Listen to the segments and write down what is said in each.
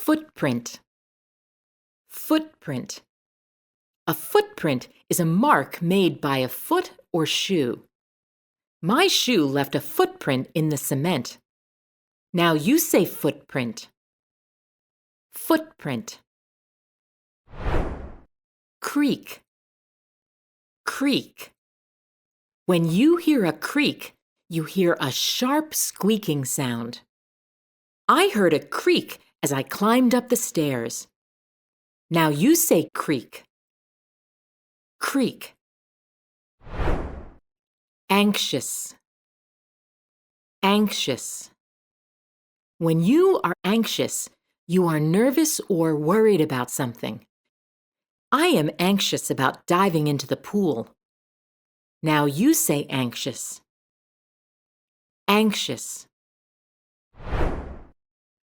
Footprint. Footprint. A footprint is a mark made by a foot or shoe. My shoe left a footprint in the cement. Now you say footprint. Footprint. Creak. Creak. When you hear a creak, you hear a sharp squeaking sound. I heard a creak as I climbed up the stairs. Now you say creak. Creak. Anxious. Anxious. When you are anxious, you are nervous or worried about something. I am anxious about diving into the pool. Now you say anxious. Anxious.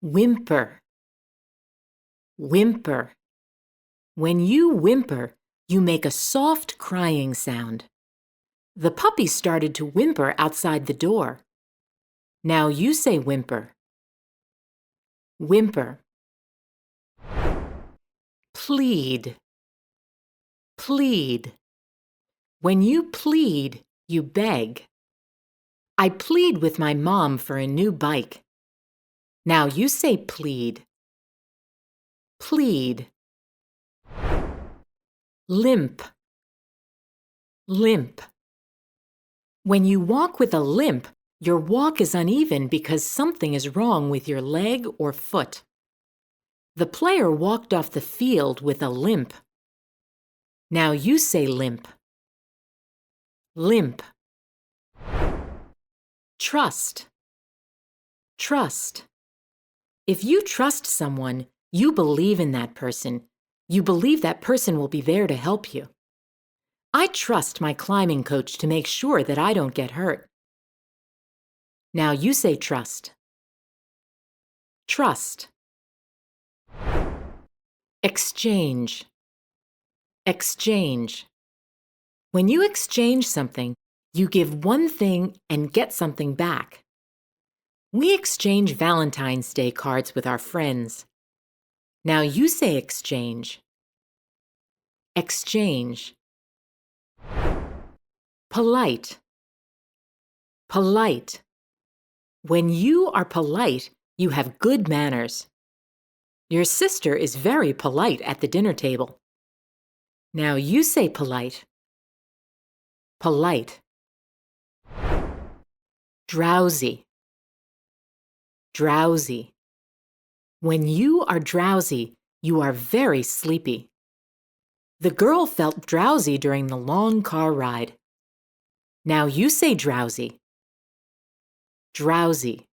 Whimper. Whimper. When you whimper, you make a soft crying sound. The puppy started to whimper outside the door. Now you say whimper. Whimper. Plead. Plead. When you plead, you beg. I plead with my mom for a new bike. Now you say plead. Plead. Limp. Limp. When you walk with a limp, your walk is uneven because something is wrong with your leg or foot. The player walked off the field with a limp. Now you say limp. Limp. Trust. Trust. If you trust someone, you believe in that person. You believe that person will be there to help you. I trust my climbing coach to make sure that I don't get hurt. Now you say trust. Trust. Exchange. Exchange. When you exchange something, you give one thing and get something back. We exchange Valentine's Day cards with our friends. Now you say exchange. Exchange. Polite. Polite. When you are polite, you have good manners. Your sister is very polite at the dinner table. Now you say polite. Polite. Drowsy. Drowsy. When you are drowsy, you are very sleepy. The girl felt drowsy during the long car ride. Now you say drowsy. Drowsy.